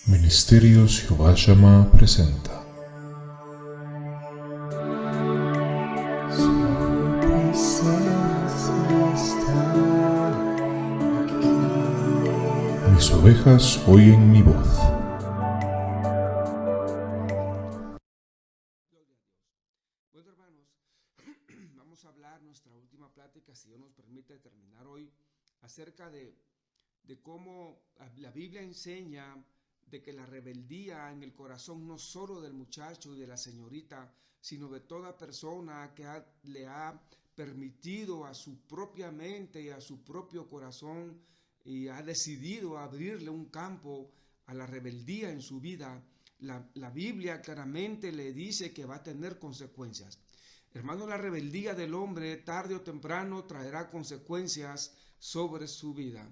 Ministerios Jehová Shammah presenta Su presencia está aquí. Mis ovejas oyen mi voz. Bueno, hermanos, vamos a hablar nuestra última plática, si Dios nos permite terminar hoy, acerca de cómo la Biblia enseña de que la rebeldía en el corazón no solo del muchacho y de la señorita, sino de toda persona que le ha permitido a su propia mente y a su propio corazón y ha decidido abrirle un campo a la rebeldía en su vida. La Biblia claramente le dice que va a tener consecuencias. Hermano, la rebeldía del hombre tarde o temprano traerá consecuencias sobre su vida.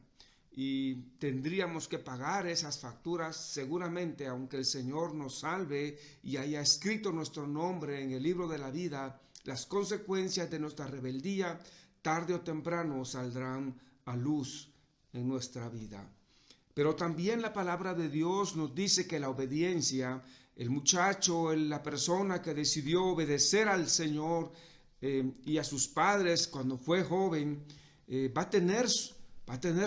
Y tendríamos que pagar esas facturas seguramente, aunque el Señor nos salve y haya escrito nuestro nombre en el libro de la vida. Las consecuencias de nuestra rebeldía tarde o temprano saldrán a luz en nuestra vida. Pero también la palabra de Dios nos dice que la obediencia, el muchacho, la persona que decidió obedecer al Señor y a sus padres cuando fue joven, va a tener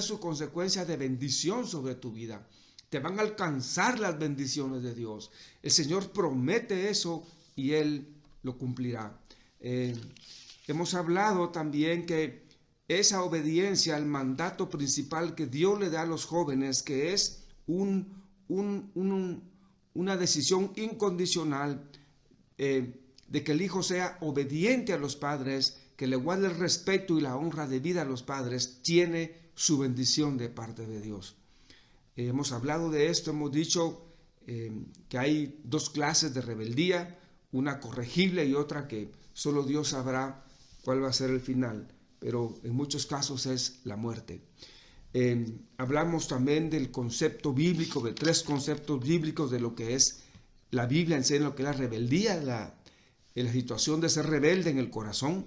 su consecuencia de bendición sobre tu vida. Te van a alcanzar las bendiciones de Dios. El Señor promete eso y Él lo cumplirá. Hemos hablado también que esa obediencia al mandato principal que Dios le da a los jóvenes, que es una decisión incondicional de que el hijo sea obediente a los padres, que le guarde el respeto y la honra debida a los padres, tiene su bendición de parte de Dios. Hemos hablado de esto, hemos dicho que hay dos clases de rebeldía, una corregible y otra que solo Dios sabrá cuál va a ser el final, pero en muchos casos es la muerte. Hablamos también del concepto bíblico, de tres conceptos bíblicos de lo que es la Biblia, enseña lo que es la rebeldía, la situación de ser rebelde en el corazón,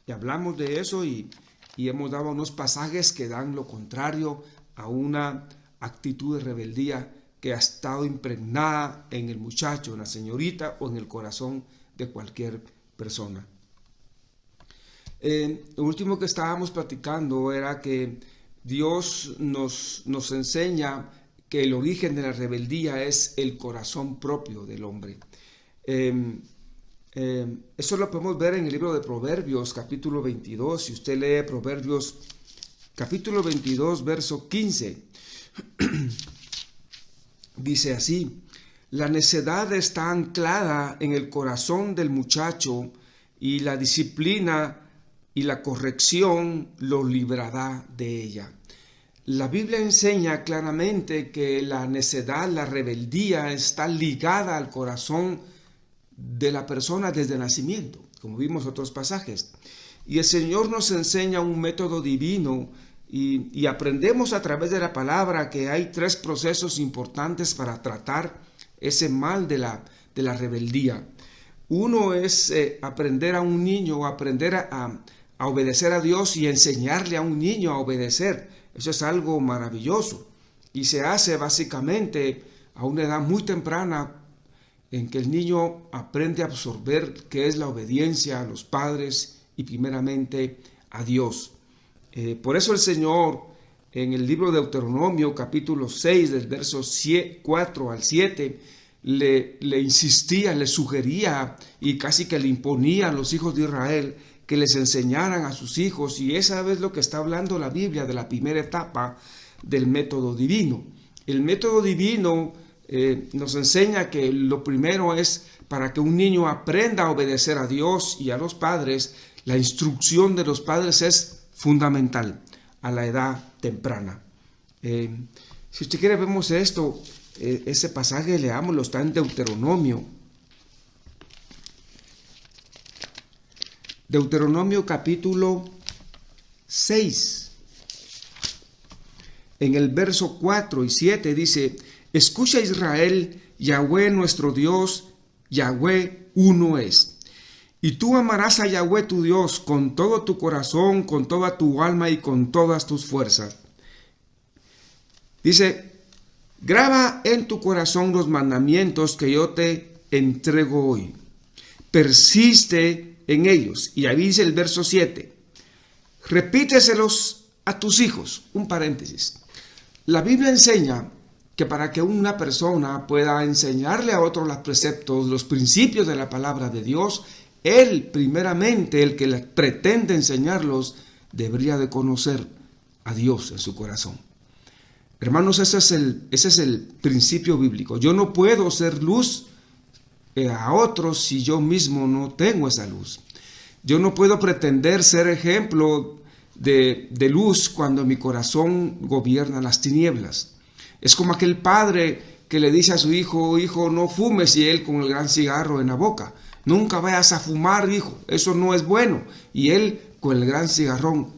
y hablamos de eso y hemos dado unos pasajes que dan lo contrario a una actitud de rebeldía que ha estado impregnada en el muchacho, en la señorita o en el corazón de cualquier persona. Lo último que estábamos platicando era que Dios nos enseña que el origen de la rebeldía es el corazón propio del hombre. Eso lo podemos ver en el libro de Proverbios, capítulo 22. Si usted lee Proverbios, capítulo 22, verso 15, dice así: la necedad está anclada en el corazón del muchacho, y la disciplina y la corrección lo librará de ella. La Biblia enseña claramente que la necedad, la rebeldía, está ligada al corazón de la persona desde nacimiento, como vimos otros pasajes. Y el Señor nos enseña un método divino y aprendemos a través de la palabra que hay tres procesos importantes para tratar ese mal de la rebeldía. Uno es aprender a un niño, aprender a obedecer a Dios y enseñarle a un niño a obedecer. Eso es algo maravilloso y se hace básicamente a una edad muy temprana, en que el niño aprende a absorber qué es la obediencia a los padres y primeramente a Dios. Por eso el Señor en el libro de Deuteronomio capítulo 6 del verso 4 al 7 le insistía, le sugería y casi que le imponía a los hijos de Israel que les enseñaran a sus hijos, y esa es lo que está hablando la Biblia de la primera etapa del método divino. El método divino nos enseña que lo primero es, para que un niño aprenda a obedecer a Dios y a los padres, la instrucción de los padres es fundamental a la edad temprana. Si usted quiere, vemos esto, ese pasaje, leámoslo, está en Deuteronomio. Deuteronomio capítulo 6. En el verso 4 y 7 dice: escucha Israel, Yahweh nuestro Dios, Yahweh uno es. Y tú amarás a Yahweh tu Dios con todo tu corazón, con toda tu alma y con todas tus fuerzas. Dice, Graba en tu corazón los mandamientos que yo te entrego hoy. Persiste en ellos. Y ahí dice el verso 7. Repíteselos a tus hijos. Un paréntesis. La Biblia enseña que para que una persona pueda enseñarle a otros los preceptos, los principios de la palabra de Dios, él primeramente, el que pretende enseñarlos, debería de conocer a Dios en su corazón. Hermanos, ese es el principio bíblico. Yo no puedo ser luz a otros si yo mismo no tengo esa luz. Yo no puedo pretender ser ejemplo de luz cuando mi corazón gobierna las tinieblas. Es como aquel padre que le dice a su hijo: hijo, no fumes, y él con el gran cigarro en la boca. Nunca vayas a fumar, hijo, eso no es bueno. Y él con el gran cigarrón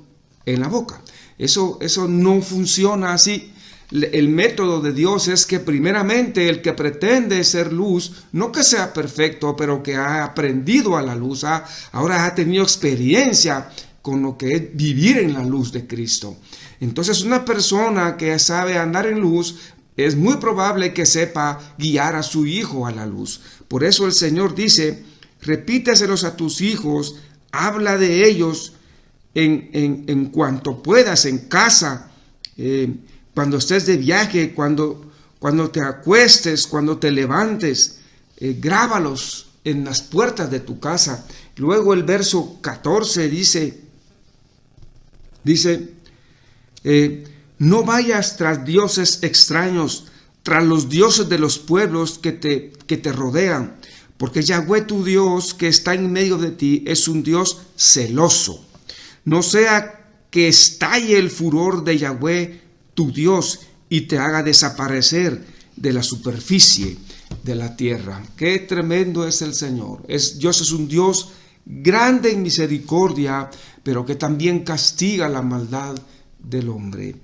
en la boca. Eso no funciona así. El método de Dios es que primeramente el que pretende ser luz, no que sea perfecto, pero que ha aprendido a la luz, ahora ha tenido experiencia con lo que es vivir en la luz de Cristo. Entonces, una persona que sabe andar en luz, es muy probable que sepa guiar a su hijo a la luz. Por eso el Señor dice: repíteselos a tus hijos, habla de ellos en cuanto puedas, en casa, cuando estés de viaje, cuando te acuestes, cuando te levantes, grábalos en las puertas de tu casa. Luego el verso 14 dice, no vayas tras dioses extraños, tras los dioses de los pueblos que te rodean, porque Yahweh tu Dios que está en medio de ti es un Dios celoso. No sea que estalle el furor de Yahweh tu Dios y te haga desaparecer de la superficie de la tierra. Qué tremendo es el Señor. Dios es un Dios grande en misericordia, pero que también castiga la maldad del hombre.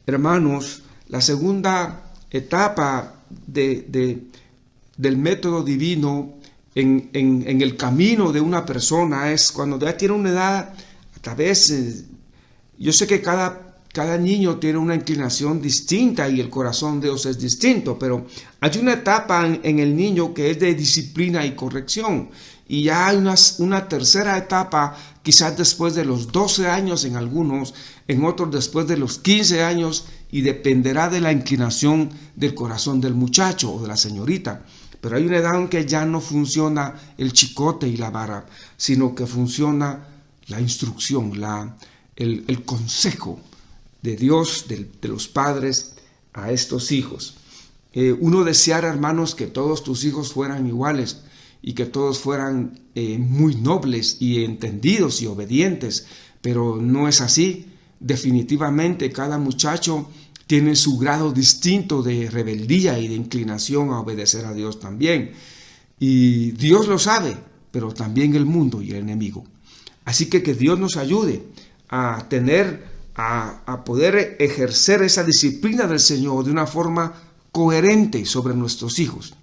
Hermanos, la segunda etapa del método divino en el camino de una persona es cuando ya tiene una edad. Tal vez, yo sé que cada niño tiene una inclinación distinta y el corazón de Dios es distinto, pero hay una etapa en el niño que es de disciplina y corrección. Y ya hay una tercera etapa, quizás después de los 12 años en algunos, en otros después de los 15 años, y dependerá de la inclinación del corazón del muchacho o de la señorita. Pero hay una edad en que ya no funciona el chicote y la vara, sino que funciona la instrucción, el consejo de Dios, de los padres a estos hijos. Uno deseara, hermanos, que todos tus hijos fueran iguales y que todos fueran muy nobles y entendidos y obedientes, pero no es así. Definitivamente cada muchacho tiene su grado distinto de rebeldía y de inclinación a obedecer a Dios también. Y Dios lo sabe, pero también el mundo y el enemigo. Así que Dios nos ayude a poder ejercer esa disciplina del Señor de una forma coherente sobre nuestros hijos.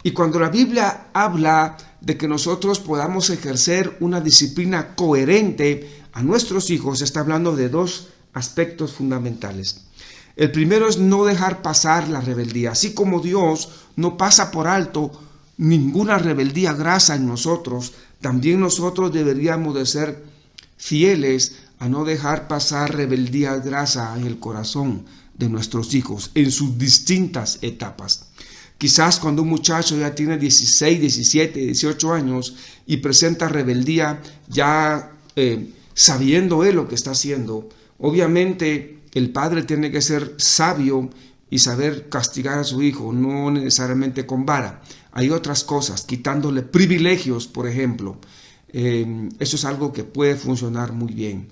Y cuando la Biblia habla de que nosotros podamos ejercer una disciplina coherente a nuestros hijos, está hablando de dos aspectos fundamentales. El primero es no dejar pasar la rebeldía. Así como Dios no pasa por alto ninguna rebeldía grasa en nosotros, también nosotros deberíamos de ser fieles a no dejar pasar rebeldía grasa en el corazón de nuestros hijos en sus distintas etapas. Quizás cuando un muchacho ya tiene 16, 17, 18 años y presenta rebeldía, ya sabiendo él lo que está haciendo, obviamente el padre tiene que ser sabio y saber castigar a su hijo, no necesariamente con vara. Hay otras cosas, quitándole privilegios, por ejemplo. Eso es algo que puede funcionar muy bien.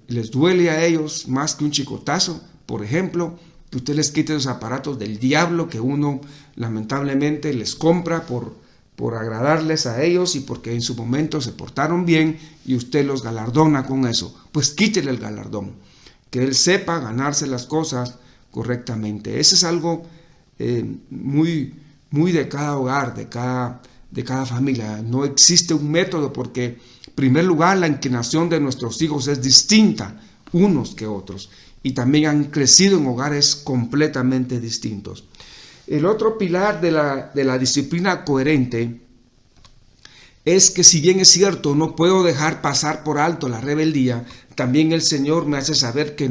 Les duele a ellos más que un chicotazo, por ejemplo, que usted les quite los aparatos del diablo que uno lamentablemente les compra por agradarles a ellos y porque en su momento se portaron bien y usted los galardona con eso. Pues quítele el galardón, que él sepa ganarse las cosas correctamente. Eso es algo muy de cada hogar, de cada familia. No existe un método porque, en primer lugar, la inclinación de nuestros hijos es distinta unos que otros. y también han crecido en hogares completamente distintos. El otro pilar de la disciplina coherente es que, si bien es cierto, no puedo dejar pasar por alto la rebeldía, también el Señor me hace saber que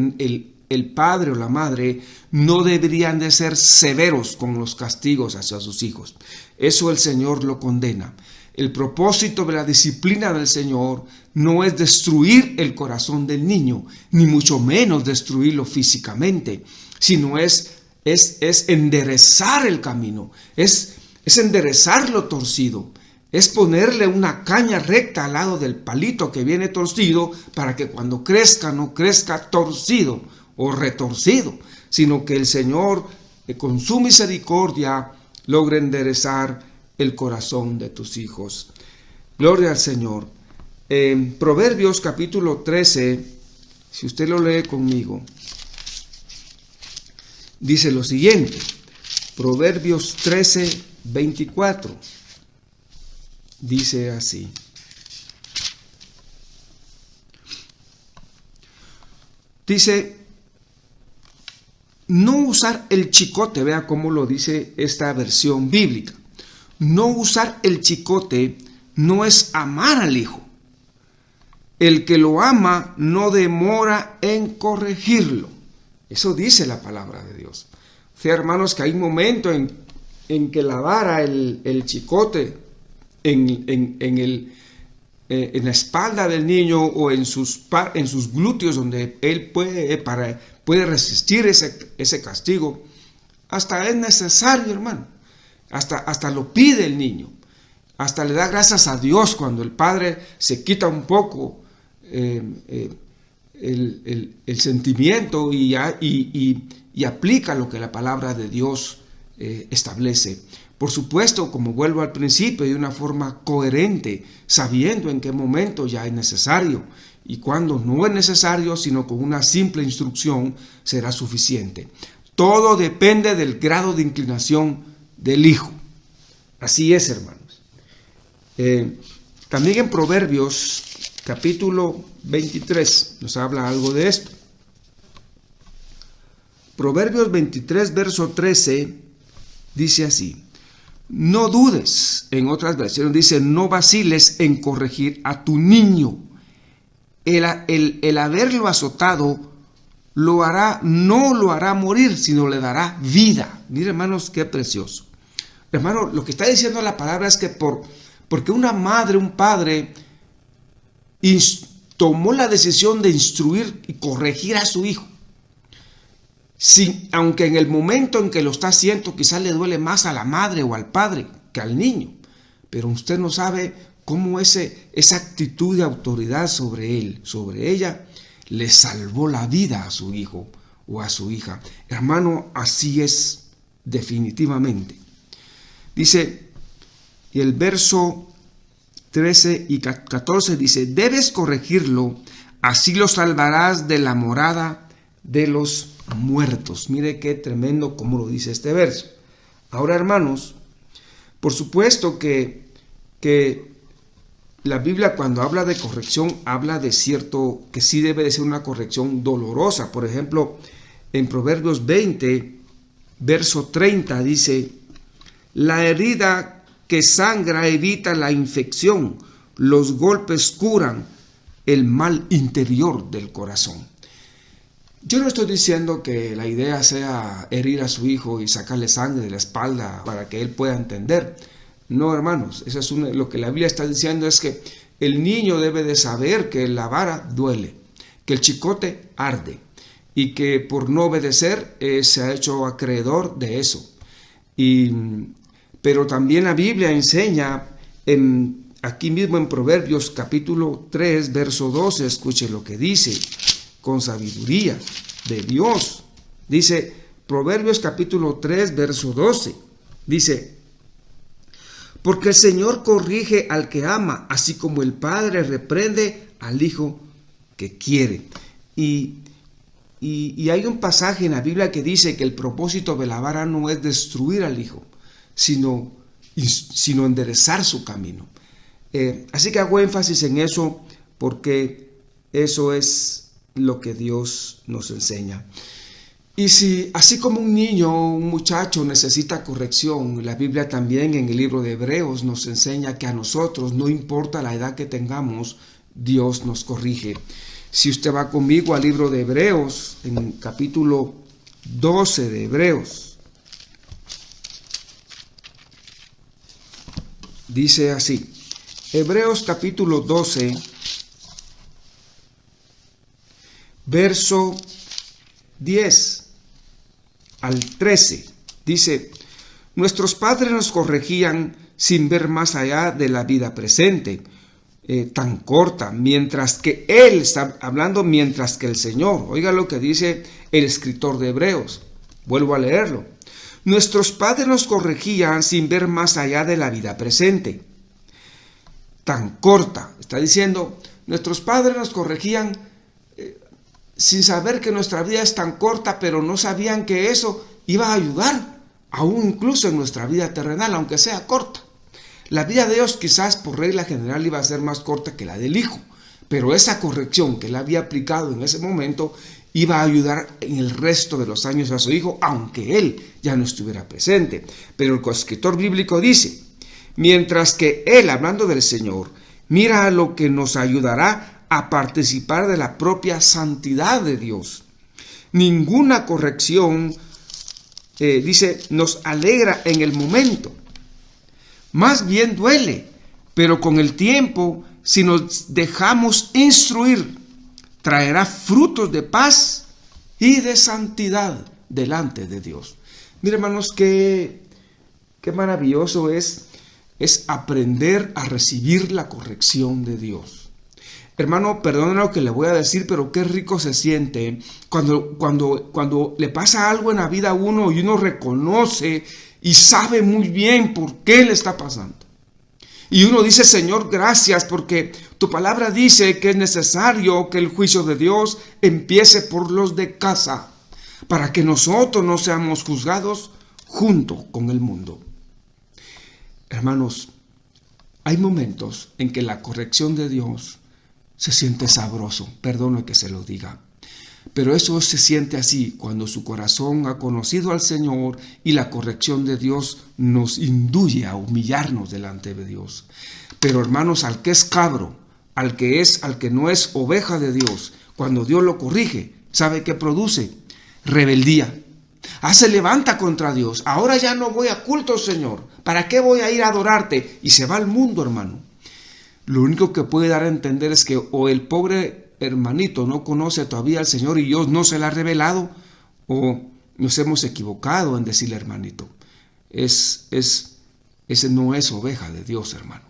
el padre o la madre no deberían de ser severos con los castigos hacia sus hijos. Eso el Señor lo condena. El propósito de la disciplina del Señor no es destruir el corazón del niño, ni mucho menos destruirlo físicamente, sino es enderezar el camino, es enderezar lo torcido, es ponerle una caña recta al lado del palito que viene torcido, para que cuando crezca no crezca torcido o retorcido, sino que el Señor, con su misericordia, logre enderezar el corazón de tus hijos. Gloria al Señor. En Proverbios capítulo 13, si usted lo lee conmigo, dice lo siguiente. Proverbios 13, 24. Dice así: dice, no usar el chicote. Vea cómo lo dice esta versión bíblica. No usar el chicote no es amar al hijo. El que lo ama no demora en corregirlo. Eso dice la palabra de Dios. O sea, hermanos, que hay un momento en que la vara, el chicote en la espalda del niño o en sus glúteos, donde él puede resistir ese castigo, hasta es necesario, hermano. Hasta lo pide el niño. Hasta le da gracias a Dios cuando el padre se quita un poco el sentimiento y aplica lo que la palabra de Dios establece. Por supuesto, como vuelvo al principio, de una forma coherente, sabiendo en qué momento ya es necesario y cuando no es necesario, sino con una simple instrucción será suficiente. Todo depende del grado de inclinación del hijo. Así es, hermanos. También en Proverbios capítulo 23 nos habla algo de esto. Proverbios 23, verso 13, dice así: no dudes. En otras versiones dice: no vaciles en corregir a tu niño. El haberlo azotado no lo hará morir, sino le dará vida. Miren, hermanos, qué precioso. Hermano, lo que está diciendo la palabra es que porque una madre, un padre tomó la decisión de instruir y corregir a su hijo, aunque en el momento en que lo está haciendo quizás le duele más a la madre o al padre que al niño, pero usted no sabe cómo esa actitud de autoridad sobre él, sobre ella, le salvó la vida a su hijo o a su hija. Hermano, así es definitivamente. Dice, y el verso 13 y 14 dice: debes corregirlo, así lo salvarás de la morada de los muertos. Mire qué tremendo como lo dice este verso. Ahora, hermanos, por supuesto que la Biblia, cuando habla de corrección, habla de cierto que sí debe de ser una corrección dolorosa. Por ejemplo, en Proverbios 20, verso 30 dice: la herida que sangra evita la infección, los golpes curan el mal interior del corazón. Yo no estoy diciendo que la idea sea herir a su hijo y sacarle sangre de la espalda para que él pueda entender. No, hermanos, eso es lo que la Biblia está diciendo, es que el niño debe de saber que la vara duele, que el chicote arde y que por no obedecer se ha hecho acreedor de eso. Pero también la Biblia enseña aquí mismo en Proverbios capítulo 3, verso 12, escuche lo que dice, con sabiduría de Dios. Dice Proverbios capítulo 3, verso 12, dice: porque el Señor corrige al que ama, así como el padre reprende al hijo que quiere. Y hay un pasaje en la Biblia que dice que el propósito de la vara no es destruir al hijo, sino enderezar su camino. Así que hago énfasis en eso porque eso es lo que Dios nos enseña. Y si, así como un niño, un muchacho necesita corrección, la Biblia también en el libro de Hebreos nos enseña que a nosotros, no importa la edad que tengamos, Dios nos corrige. Si usted va conmigo al libro de Hebreos, en el capítulo 12 de Hebreos, dice así, Hebreos capítulo 12, verso 10 al 13, dice, nuestros padres nos corregían sin ver más allá de la vida presente, tan corta, mientras que Él, está hablando mientras que el Señor, oiga lo que dice el escritor de Hebreos, vuelvo a leerlo, nuestros padres nos corregían sin ver más allá de la vida presente, tan corta, está diciendo, nuestros padres nos corregían sin saber que nuestra vida es tan corta, pero no sabían que eso iba a ayudar, aún incluso en nuestra vida terrenal, aunque sea corta. La vida de Dios quizás por regla general iba a ser más corta que la del Hijo, pero esa corrección que él había aplicado en ese momento iba a ayudar en el resto de los años a su Hijo, aunque él ya no estuviera presente. Pero el coescritor bíblico dice, mientras que él, hablando del Señor, mira a lo que nos ayudará a participar de la propia santidad de Dios. Ninguna corrección, dice, nos alegra en el momento. Más bien duele, pero con el tiempo, si nos dejamos instruir, traerá frutos de paz y de santidad delante de Dios. Mire, hermanos, qué maravilloso es aprender a recibir la corrección de Dios. Hermano, perdónenme lo que le voy a decir, pero qué rico se siente cuando le pasa algo en la vida a uno y uno reconoce y sabe muy bien por qué le está pasando. Y uno dice, Señor, gracias, porque tu palabra dice que es necesario que el juicio de Dios empiece por los de casa, para que nosotros no seamos juzgados junto con el mundo. Hermanos, hay momentos en que la corrección de Dios se siente sabroso, perdone que se lo diga. Pero eso se siente así cuando su corazón ha conocido al Señor y la corrección de Dios nos induye a humillarnos delante de Dios. Pero hermanos, al que es cabro, al que no es oveja de Dios, cuando Dios lo corrige, ¿sabe qué produce? Rebeldía. Se levanta contra Dios. Ahora ya no voy a culto, Señor. ¿Para qué voy a ir a adorarte? Y se va al mundo, hermano. Lo único que puede dar a entender es que o el pobre hermanito no conoce todavía al Señor y Dios no se le ha revelado, o nos hemos equivocado en decirle hermanito. Ese no es oveja de Dios, hermano.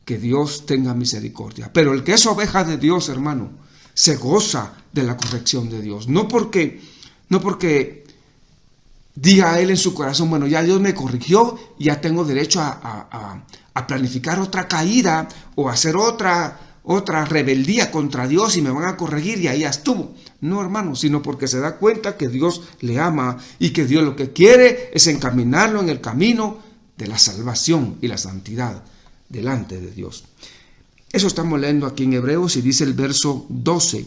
Que Dios tenga misericordia. Pero el que es oveja de Dios, hermano, se goza de la corrección de Dios. No porque diga a él en su corazón, bueno, ya Dios me corrigió, ya tengo derecho a planificar otra caída o hacer otra rebeldía contra Dios y me van a corregir y ahí ya estuvo. No, hermano, sino porque se da cuenta que Dios le ama y que Dios lo que quiere es encaminarlo en el camino de la salvación y la santidad delante de Dios. Eso estamos leyendo aquí en Hebreos y dice el verso 12.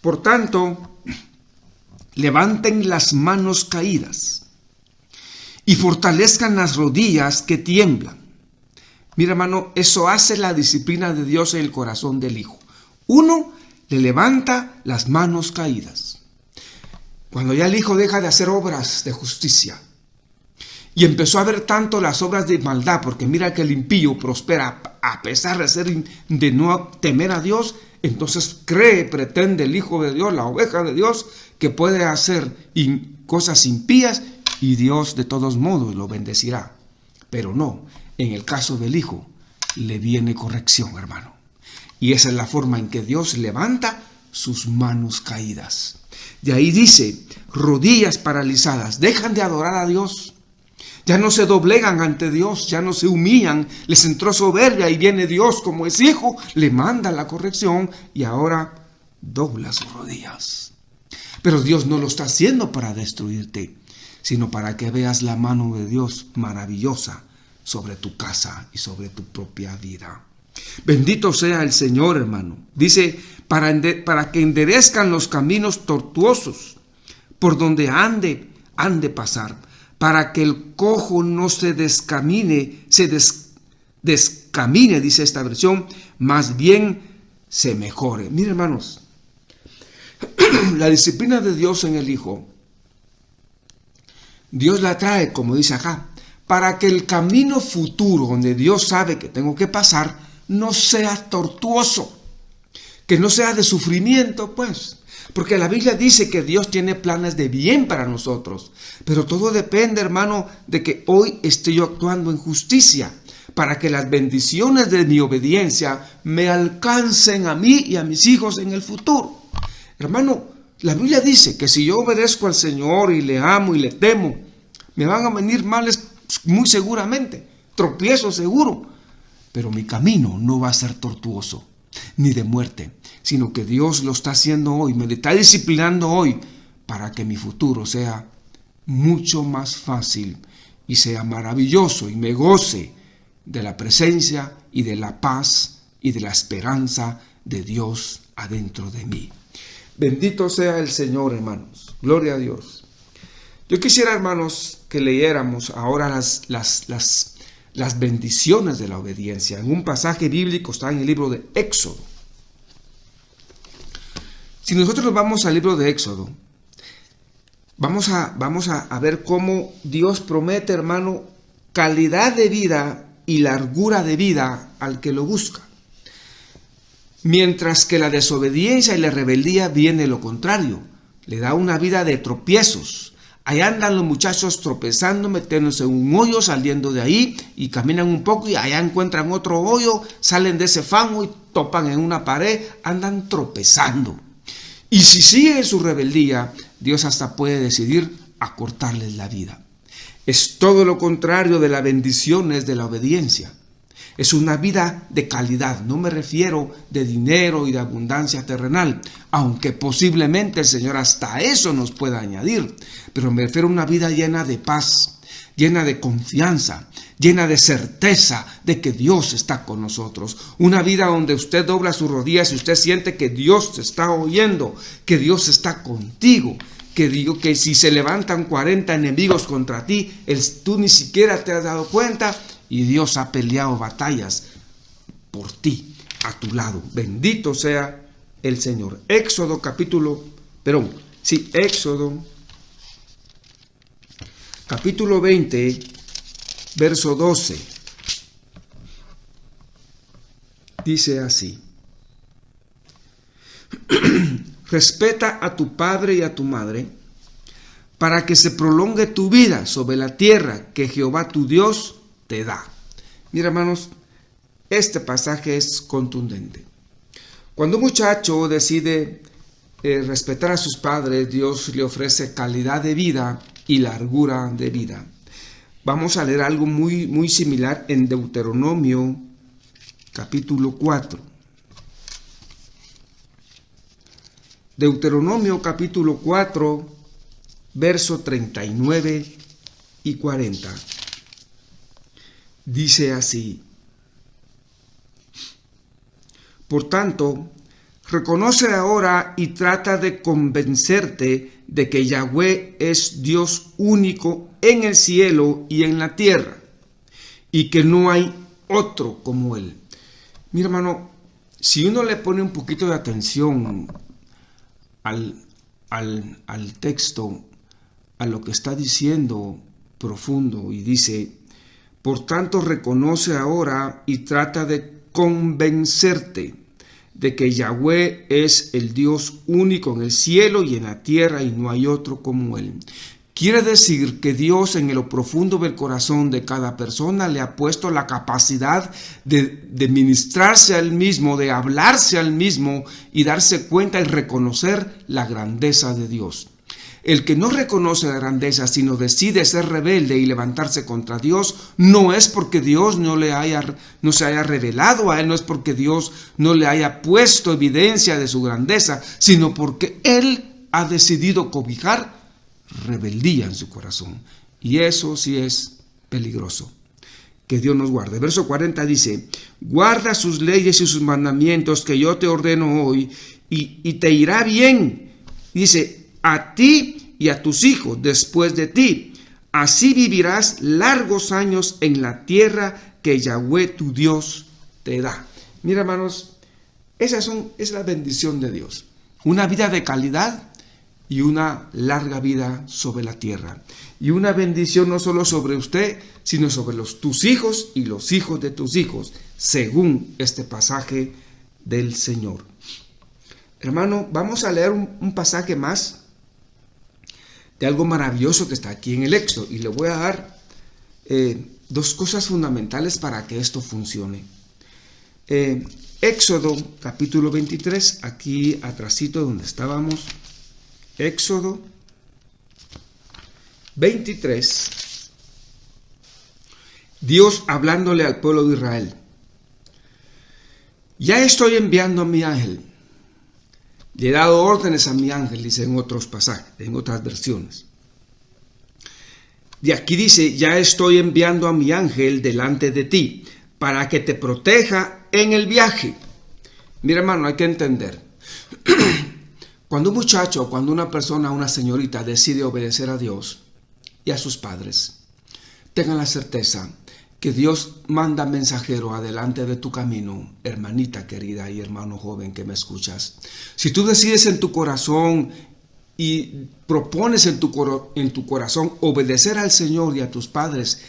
Por tanto, levanten las manos caídas y fortalezcan las rodillas que tiemblan. Mira, hermano, eso hace la disciplina de Dios en el corazón del Hijo. Uno le levanta las manos caídas. Cuando ya el Hijo deja de hacer obras de justicia y empezó a ver tanto las obras de maldad, porque mira que el impío prospera a pesar de no temer a Dios, entonces pretende el Hijo de Dios, la oveja de Dios, que puede hacer cosas impías y Dios de todos modos lo bendecirá. Pero no, en el caso del Hijo le viene corrección, hermano. Y esa es la forma en que Dios levanta sus manos caídas. De ahí dice, rodillas paralizadas, dejan de adorar a Dios. Ya no se doblegan ante Dios, ya no se humillan, les entró soberbia y viene Dios como es Hijo, le manda la corrección y ahora dobla sus rodillas. Pero Dios no lo está haciendo para destruirte, sino para que veas la mano de Dios maravillosa sobre tu casa y sobre tu propia vida. Bendito sea el Señor, hermano. Dice, para que enderezcan los caminos tortuosos por donde han de pasar, para que el cojo no se descamine, descamine, dice esta versión, más bien se mejore. Miren, hermanos, la disciplina de Dios en el Hijo, Dios la trae, como dice acá, para que el camino futuro, donde Dios sabe que tengo que pasar, no sea tortuoso, que no sea de sufrimiento, pues. Porque la Biblia dice que Dios tiene planes de bien para nosotros. Pero todo depende, hermano, de que hoy esté yo actuando en justicia, para que las bendiciones de mi obediencia me alcancen a mí y a mis hijos en el futuro. Hermano, la Biblia dice que si yo obedezco al Señor y le amo y le temo, me van a venir males muy seguramente, tropiezo seguro. Pero mi camino no va a ser tortuoso, ni de muerte, sino que Dios lo está haciendo hoy, me está disciplinando hoy para que mi futuro sea mucho más fácil y sea maravilloso y me goce de la presencia y de la paz y de la esperanza de Dios adentro de mí. Bendito sea el Señor, hermanos. Gloria a Dios. Yo quisiera, hermanos, que leyéramos ahora las bendiciones de la obediencia. En un pasaje bíblico está en el libro de Éxodo. Si nosotros nos vamos al libro de Éxodo, vamos a ver cómo Dios promete, hermano, calidad de vida y largura de vida al que lo busca. Mientras que la desobediencia y la rebeldía viene lo contrario, le da una vida de tropiezos. Ahí andan los muchachos tropezando, metiéndose en un hoyo, saliendo de ahí y caminan un poco y allá encuentran otro hoyo, salen de ese fango y topan en una pared, andan tropezando. Y si siguen su rebeldía, Dios hasta puede decidir acortarles la vida. Es todo lo contrario de las bendiciones de la obediencia. Es una vida de calidad, no me refiero de dinero y de abundancia terrenal, aunque posiblemente el Señor hasta eso nos pueda añadir, pero me refiero a una vida llena de paz, llena de confianza, llena de certeza de que Dios está con nosotros. Una vida donde usted dobla sus rodillas y usted siente que Dios te está oyendo, que Dios está contigo, que si se levantan 40 enemigos contra ti, tú ni siquiera te has dado cuenta y Dios ha peleado batallas por ti, a tu lado. Bendito sea el Señor. Éxodo capítulo 20, verso 12. Dice así: respeta a tu padre y a tu madre, para que se prolongue tu vida sobre la tierra que Jehová tu Dios te da. Mira, hermanos, este pasaje es contundente. Cuando un muchacho decide respetar a sus padres, Dios le ofrece calidad de vida y largura de vida. Vamos a leer algo muy, muy similar en Deuteronomio capítulo 4. Deuteronomio capítulo 4, verso 39 y 40. Dice así: por tanto, reconoce ahora y trata de convencerte de que Yahweh es Dios único en el cielo y en la tierra, y que no hay otro como Él. Mira, hermano, si uno le pone un poquito de atención al texto, a lo que está diciendo profundo, y dice: por tanto, reconoce ahora y trata de convencerte de que Yahweh es el Dios único en el cielo y en la tierra y no hay otro como Él. Quiere decir que Dios en lo profundo del corazón de cada persona le ha puesto la capacidad de ministrarse a Él mismo, de hablarse a Él mismo y darse cuenta y reconocer la grandeza de Dios. El que no reconoce la grandeza, sino decide ser rebelde y levantarse contra Dios, no es porque Dios no se haya revelado a él, no es porque Dios no le haya puesto evidencia de su grandeza, sino porque él ha decidido cobijar rebeldía en su corazón. Y eso sí es peligroso. Que Dios nos guarde. Verso 40 dice: guarda sus leyes y sus mandamientos que yo te ordeno hoy, y te irá bien. Dice, a ti y a tus hijos después de ti. Así vivirás largos años en la tierra que Yahweh tu Dios te da. Mira, hermanos, esa es la bendición de Dios. Una vida de calidad y una larga vida sobre la tierra. Y una bendición no solo sobre usted, sino sobre tus hijos y los hijos de tus hijos, según este pasaje del Señor. Hermano, vamos a leer un pasaje más de algo maravilloso que está aquí en el Éxodo. Y le voy a dar dos cosas fundamentales para que esto funcione. Éxodo capítulo 23, aquí atrasito donde estábamos. Éxodo 23. Dios hablándole al pueblo de Israel. Ya estoy enviando a mi ángel. Le he dado órdenes a mi ángel, dice en otros pasajes, en otras versiones. De aquí dice, ya estoy enviando a mi ángel delante de ti, para que te proteja en el viaje. Mira, hermano, hay que entender. Cuando un muchacho, cuando una persona, una señorita decide obedecer a Dios y a sus padres, tengan la certeza que Dios manda mensajero adelante de tu camino, hermanita querida y hermano joven que me escuchas. Si tú decides en tu corazón y propones en tu corazón obedecer al Señor y a tus padres,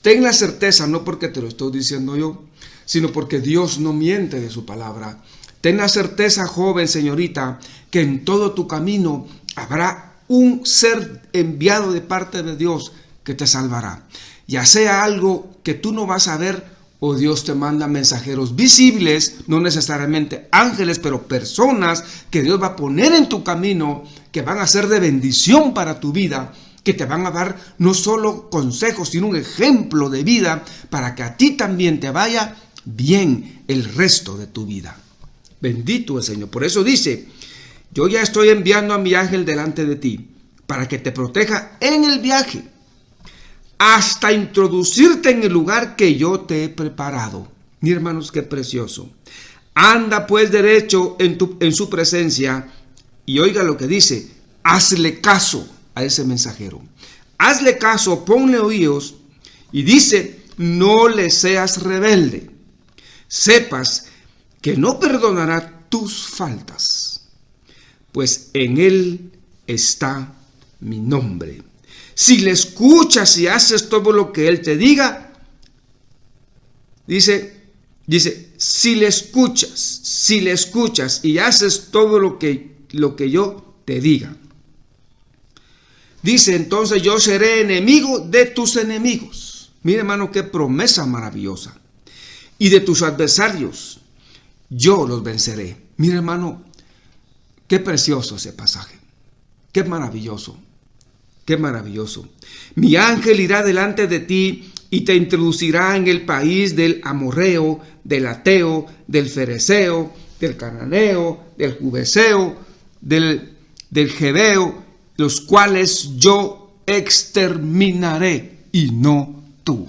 ten la certeza, no porque te lo estoy diciendo yo, sino porque Dios no miente de su palabra. Ten la certeza, joven, señorita, que en todo tu camino habrá un ser enviado de parte de Dios que te salvará. Ya sea algo que tú no vas a ver, o Dios te manda mensajeros visibles, no necesariamente ángeles, pero personas que Dios va a poner en tu camino, que van a ser de bendición para tu vida, que te van a dar no solo consejos, sino un ejemplo de vida para que a ti también te vaya bien el resto de tu vida. Bendito el Señor. Por eso dice, yo ya estoy enviando a mi ángel delante de ti, para que te proteja en el viaje, hasta introducirte en el lugar que yo te he preparado. Mira, hermanos, qué precioso. Anda pues derecho en su presencia, y oiga lo que dice, hazle caso a ese mensajero. Hazle caso, ponle oídos, y dice, no le seas rebelde. Sepas que no perdonará tus faltas, pues en él está mi nombre. Si le escuchas y haces todo lo que él te diga, dice, si le escuchas y haces todo lo que yo te diga. Dice, entonces yo seré enemigo de tus enemigos. Mira, hermano, qué promesa maravillosa. Y de tus adversarios, yo los venceré. Mira, hermano, qué precioso ese pasaje. Qué maravilloso. Qué maravilloso. Mi ángel irá delante de ti y te introducirá en el país del amorreo, del ateo, del fereceo, del cananeo, del jubeseo, del jebeo, los cuales yo exterminaré y no tú.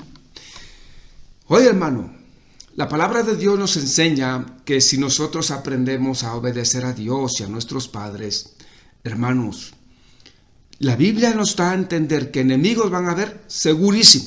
Oye, hermano, la palabra de Dios nos enseña que si nosotros aprendemos a obedecer a Dios y a nuestros padres, hermanos, la Biblia nos da a entender que enemigos van a haber segurísimo,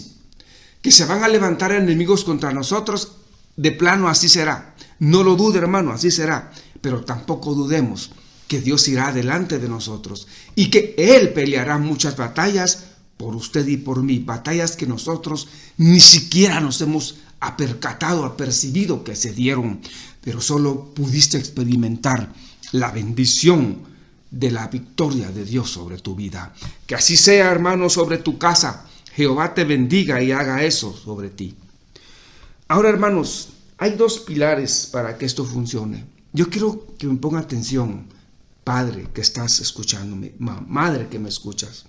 que se van a levantar enemigos contra nosotros, de plano así será. No lo dude, hermano, así será, pero tampoco dudemos que Dios irá delante de nosotros y que Él peleará muchas batallas por usted y por mí, batallas que nosotros ni siquiera nos hemos apercibido que se dieron, pero solo pudiste experimentar la bendición de la victoria de Dios sobre tu vida. Que así sea, hermano, sobre tu casa. Jehová te bendiga y haga eso sobre ti. Ahora, hermanos, hay dos pilares para que esto funcione. Yo quiero que me ponga atención, padre que estás escuchándome, madre que me escuchas.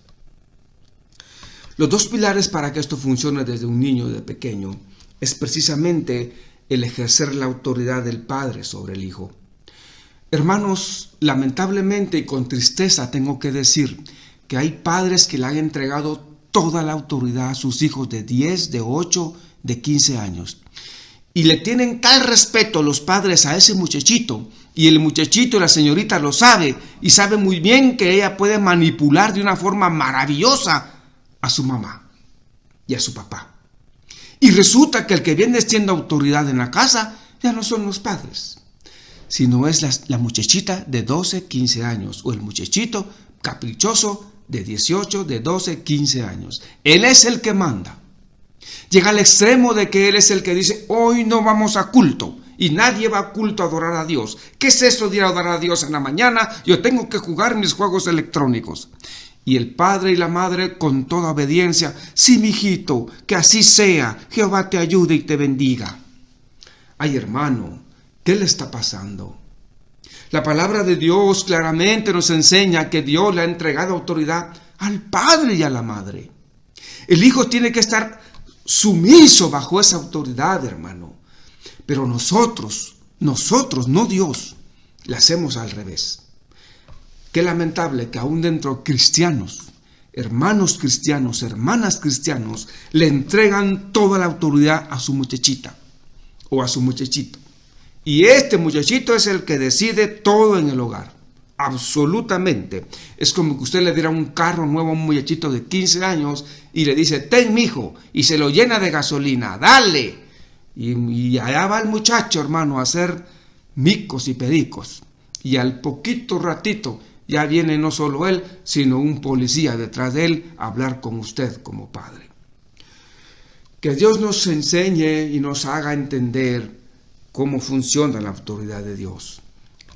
Los dos pilares para que esto funcione desde un niño de pequeño es precisamente el ejercer la autoridad del padre sobre el hijo. Hermanos, lamentablemente y con tristeza tengo que decir que hay padres que le han entregado toda la autoridad a sus hijos de 10, de 8, de 15 años. Y le tienen tal respeto los padres a ese muchachito Y el muchachito y la señorita lo sabe y sabe muy bien que ella puede manipular de una forma maravillosa a su mamá y a su papá. Y resulta que el que viene siendo autoridad en la casa ya no son los padres, sino es la muchachita de 12, 15 años o el muchachito caprichoso de 18, de 12, 15 años. Él es el que manda. Llega al extremo de que él es el que dice, hoy no vamos a culto. Y nadie va a culto a adorar a Dios. ¿Qué es eso de ir a adorar a Dios en la mañana? Yo tengo que jugar mis juegos electrónicos. Y el padre y la madre con toda obediencia, sí, mijito, que así sea, Jehová te ayude y te bendiga. Ay, hermano, ¿qué le está pasando? La palabra de Dios claramente nos enseña que Dios le ha entregado autoridad al padre y a la madre. El hijo tiene que estar sumiso bajo esa autoridad, hermano. Pero nosotros, no Dios, le hacemos al revés. Qué lamentable que aún dentro de cristianos, hermanos cristianos, hermanas cristianos, le entregan toda la autoridad a su muchachita o a su muchachito. Y este muchachito es el que decide todo en el hogar. Absolutamente. Es como que usted le diera un carro nuevo a un muchachito de 15 años y le dice, ten, mijo, y se lo llena de gasolina, dale. Y allá va el muchacho, hermano, a hacer micos y pericos. Y al poquito ratito ya viene no solo él, sino un policía detrás de él a hablar con usted como padre. Que Dios nos enseñe y nos haga entender cómo funciona la autoridad de Dios.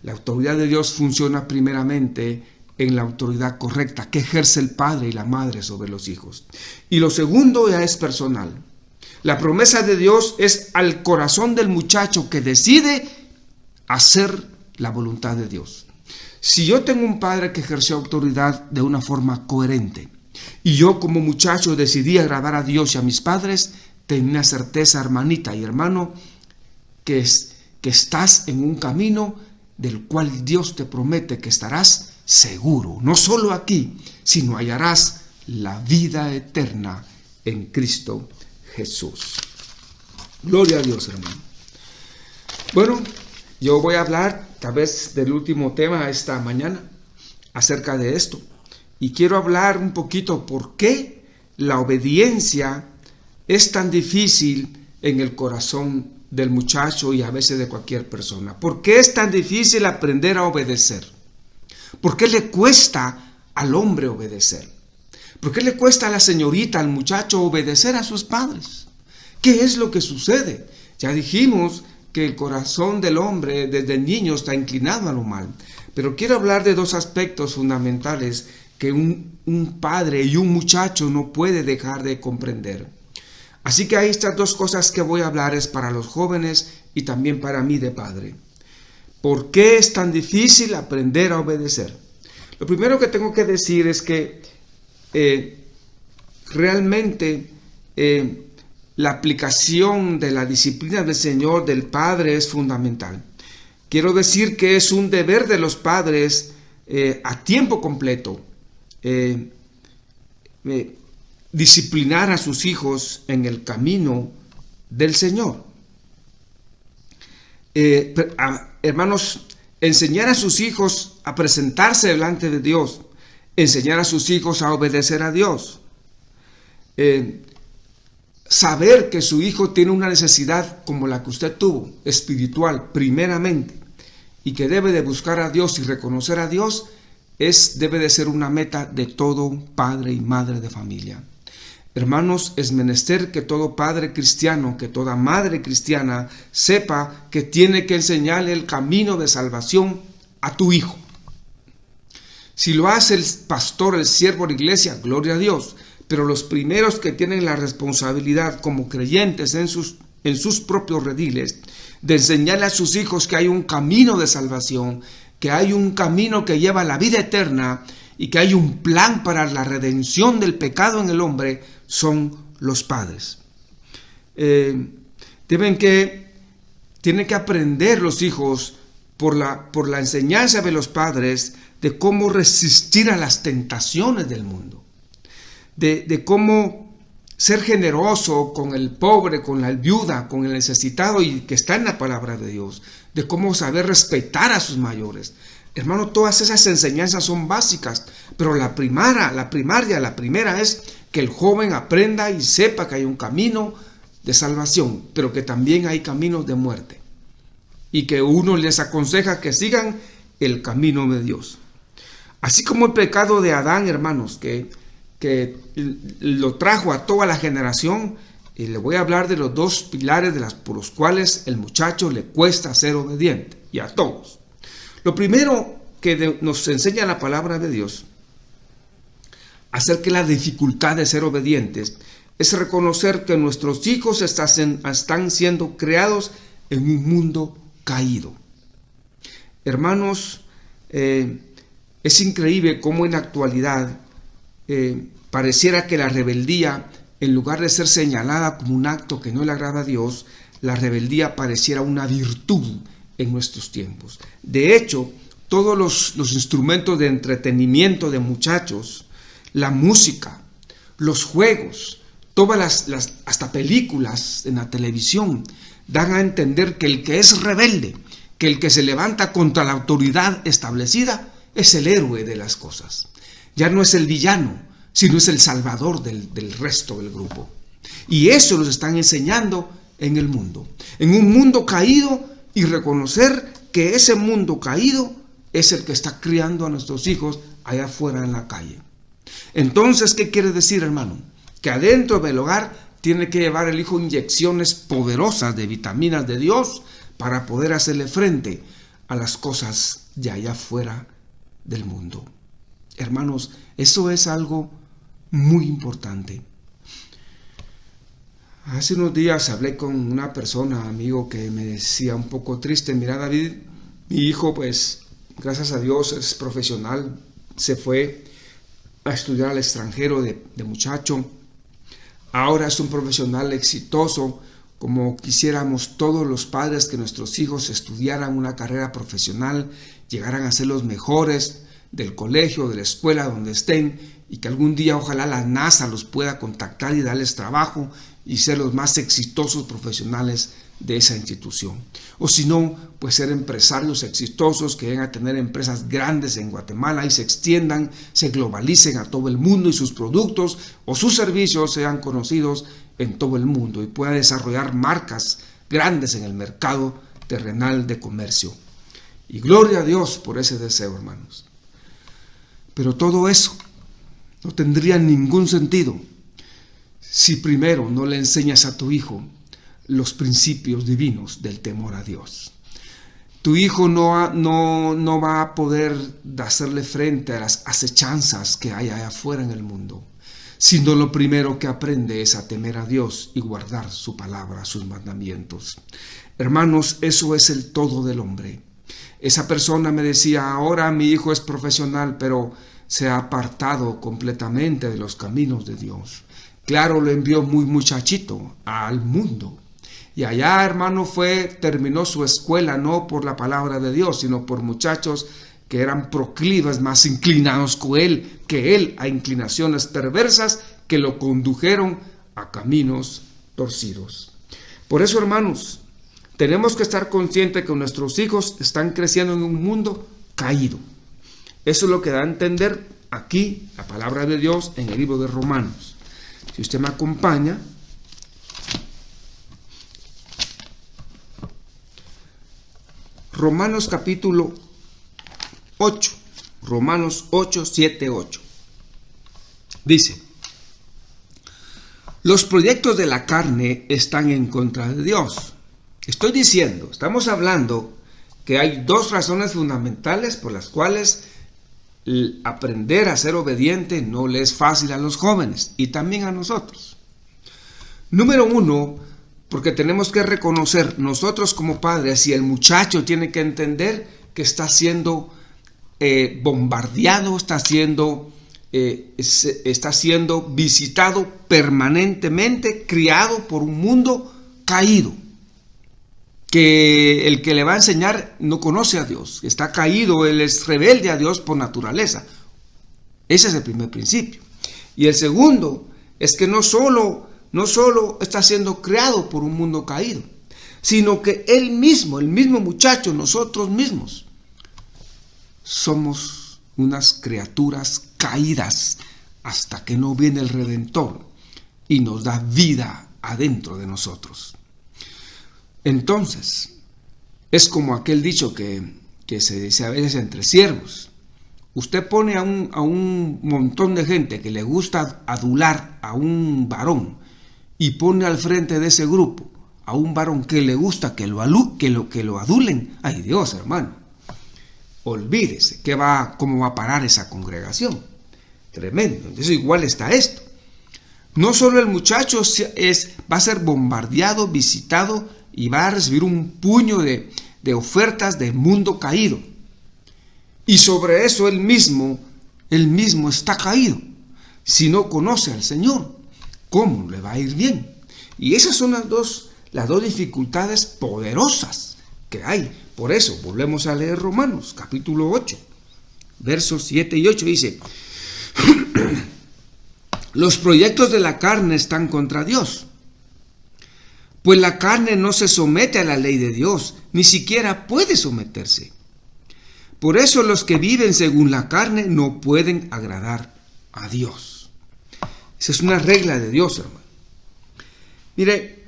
La autoridad de Dios funciona primeramente en la autoridad correcta que ejerce el padre y la madre sobre los hijos. Y lo segundo ya es personal. La promesa de Dios es al corazón del muchacho que decide hacer la voluntad de Dios. Si yo tengo un padre que ejerció autoridad de una forma coherente y yo como muchacho decidí agradar a Dios y a mis padres, ten una certeza, hermanita y hermano, que estás en un camino del cual Dios te promete que estarás seguro, no solo aquí, sino hallarás la vida eterna en Cristo Jesús. Gloria a Dios, hermano. Bueno, yo voy a hablar tal vez del último tema esta mañana acerca de esto. Y quiero hablar un poquito por qué la obediencia es tan difícil en el corazón del muchacho y a veces de cualquier persona. ¿Por qué es tan difícil aprender a obedecer? ¿Por qué le cuesta al hombre obedecer? ¿Por qué le cuesta a la señorita, al muchacho, obedecer a sus padres? ¿Qué es lo que sucede? Ya dijimos que el corazón del hombre desde niño está inclinado a lo mal. Pero quiero hablar de dos aspectos fundamentales que un padre y un muchacho no puede dejar de comprender. Así que hay estas dos cosas que voy a hablar es para los jóvenes y también para mí de padre. ¿Por qué es tan difícil aprender a obedecer? Lo primero que tengo que decir es que realmente la aplicación de la disciplina del Señor, del Padre, es fundamental. Quiero decir que es un deber de los padres a tiempo completo disciplinar a sus hijos en el camino del Señor. Hermanos, enseñar a sus hijos a presentarse delante de Dios, enseñar a sus hijos a obedecer a Dios, saber que su hijo tiene una necesidad como la que usted tuvo, espiritual primeramente, y que debe de buscar a Dios y reconocer a Dios, debe de ser una meta de todo padre y madre de familia. Hermanos, es menester que todo padre cristiano, que toda madre cristiana sepa que tiene que enseñarle el camino de salvación a tu hijo. Si lo hace el pastor, el siervo de la iglesia, gloria a Dios, pero los primeros que tienen la responsabilidad como creyentes en sus propios rediles, de enseñarle a sus hijos que hay un camino de salvación, que hay un camino que lleva a la vida eterna y que hay un plan para la redención del pecado en el hombre, son los padres. Tienen que aprender los hijos por la enseñanza de los padres de cómo resistir a las tentaciones del mundo, de cómo ser generoso con el pobre, con la viuda, con el necesitado, y que está en la palabra de Dios, de cómo saber respetar a sus mayores. Hermano, todas esas enseñanzas son básicas, pero la primera es que el joven aprenda y sepa que hay un camino de salvación, pero que también hay caminos de muerte, y que uno les aconseja que sigan el camino de Dios. Así como el pecado de Adán, hermanos, que lo trajo a toda la generación, y le voy a hablar de los dos pilares por los cuales el muchacho le cuesta ser obediente, y a todos. Lo primero que nos enseña la palabra de Dios acerca de la dificultad de ser obedientes es reconocer que nuestros hijos están siendo creados en un mundo caído. Hermanos, es increíble cómo en la actualidad pareciera que la rebeldía, en lugar de ser señalada como un acto que no le agrada a Dios, la rebeldía pareciera una virtud en nuestros tiempos. De hecho, todos los instrumentos de entretenimiento de muchachos, la música, los juegos, todas hasta películas en la televisión, dan a entender que el que es rebelde, que el que se levanta contra la autoridad establecida, es el héroe de las cosas. Ya no es el villano, sino es el salvador del resto del grupo. Y eso nos están enseñando en el mundo. En un mundo caído, y reconocer que ese mundo caído es el que está criando a nuestros hijos allá afuera en la calle. Entonces, ¿qué quiere decir, hermano? Que adentro del hogar tiene que llevar el hijo inyecciones poderosas de vitaminas de Dios para poder hacerle frente a las cosas de allá afuera del mundo. Hermanos, eso es algo muy importante. Hace unos días hablé con una persona, amigo, que me decía un poco triste: mira, David, mi hijo, pues, gracias a Dios, es profesional, se fue a estudiar al extranjero de muchacho, ahora es un profesional exitoso, como quisiéramos todos los padres que nuestros hijos estudiaran una carrera profesional, llegaran a ser los mejores del colegio, de la escuela, donde estén, y que algún día ojalá la NASA los pueda contactar y darles trabajo y ser los más exitosos profesionales de esa institución. O si no, pues ser empresarios exitosos que lleguen a tener empresas grandes en Guatemala y se extiendan, se globalicen a todo el mundo, y sus productos o sus servicios sean conocidos en todo el mundo y puedan desarrollar marcas grandes en el mercado terrenal de comercio. Y gloria a Dios por ese deseo, hermanos. Pero todo eso no tendría ningún sentido si primero no le enseñas a tu hijo los principios divinos del temor a Dios. Tu hijo no va a poder hacerle frente a las acechanzas que hay allá afuera en el mundo, sino lo primero que aprende es a temer a Dios y guardar su palabra, sus mandamientos. Hermanos, eso es el todo del hombre. Esa persona me decía: ahora mi hijo es profesional, pero se ha apartado completamente de los caminos de Dios. Claro, lo envió muy muchachito al mundo. Y allá, hermano, terminó su escuela no por la palabra de Dios, sino por muchachos que eran proclives, más inclinados que él a inclinaciones perversas que lo condujeron a caminos torcidos. Por eso, hermanos, tenemos que estar conscientes que nuestros hijos están creciendo en un mundo caído. Eso es lo que da a entender aquí la palabra de Dios en el libro de Romanos. Si usted me acompaña, Romanos capítulo 8, Romanos 8, 7, 8. Dice: los proyectos de la carne están en contra de Dios. Estamos hablando que hay dos razones fundamentales por las cuales aprender a ser obediente no le es fácil a los jóvenes y también a nosotros. Número uno, porque tenemos que reconocer nosotros como padres, y el muchacho tiene que entender que está siendo bombardeado, está siendo visitado permanentemente, criado por un mundo caído, que el que le va a enseñar no conoce a Dios, está caído, él es rebelde a Dios por naturaleza. Ese es el primer principio. Y el segundo es que no solo no solo está siendo creado por un mundo caído, sino que él mismo, el mismo muchacho, nosotros mismos, somos unas criaturas caídas hasta que no viene el Redentor y nos da vida adentro de nosotros. Entonces, es como aquel dicho que se dice a veces entre siervos. Usted pone a un montón de gente que le gusta adular a un varón y pone al frente de ese grupo a un varón que le gusta que lo adulen. ¡Ay Dios, hermano! Olvídese cómo va a parar esa congregación. Tremendo. Entonces igual está esto. No solo el muchacho va a ser bombardeado, visitado y va a recibir un puño de ofertas del mundo caído. Y sobre eso él mismo está caído. Si no conoce al Señor, ¿cómo le va a ir bien? Y esas son las dos dificultades poderosas que hay. Por eso, volvemos a leer Romanos, capítulo 8, versos 7 y 8, dice: los proyectos de la carne están contra Dios, pues la carne no se somete a la ley de Dios, ni siquiera puede someterse. Por eso los que viven según la carne no pueden agradar a Dios. Esa es una regla de Dios, hermano. Mire,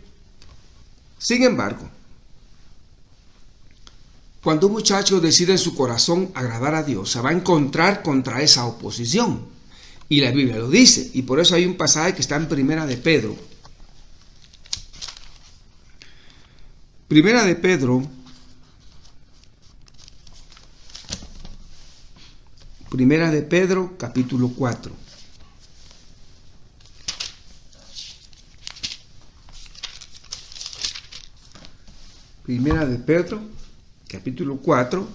sin embargo, cuando un muchacho decide en su corazón agradar a Dios, se va a encontrar contra esa oposición. Y la Biblia lo dice, y por eso hay un pasaje que está en Primera de Pedro. Primera de Pedro, capítulo 4. Primera de Pedro, capítulo 4,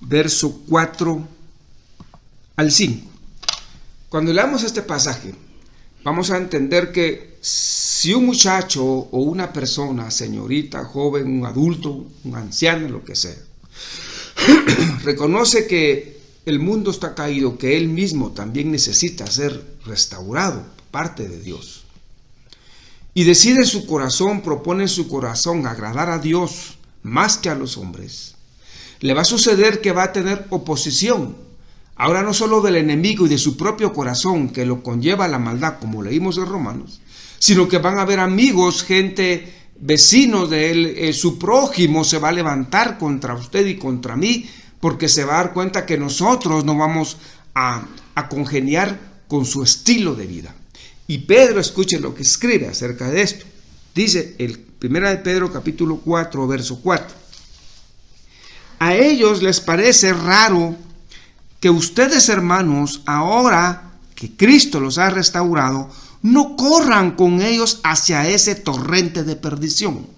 verso 4 al 5. Cuando leamos este pasaje, vamos a entender que si un muchacho o una persona, señorita, joven, un adulto, un anciano, lo que sea, reconoce que el mundo está caído, que él mismo también necesita ser restaurado, parte de Dios, y decide en su corazón, propone en su corazón agradar a Dios más que a los hombres, le va a suceder que va a tener oposición. Ahora no solo del enemigo y de su propio corazón que lo conlleva a la maldad, como leímos en Romanos, sino que van a haber amigos, gente, vecinos de él, su prójimo se va a levantar contra usted y contra mí, porque se va a dar cuenta que nosotros no vamos a congeniar con su estilo de vida. Y Pedro, escuche lo que escribe acerca de esto. Dice el 1 de Pedro capítulo 4, verso 4. A ellos les parece raro que ustedes, hermanos, ahora que Cristo los ha restaurado, no corran con ellos hacia ese torrente de perdición.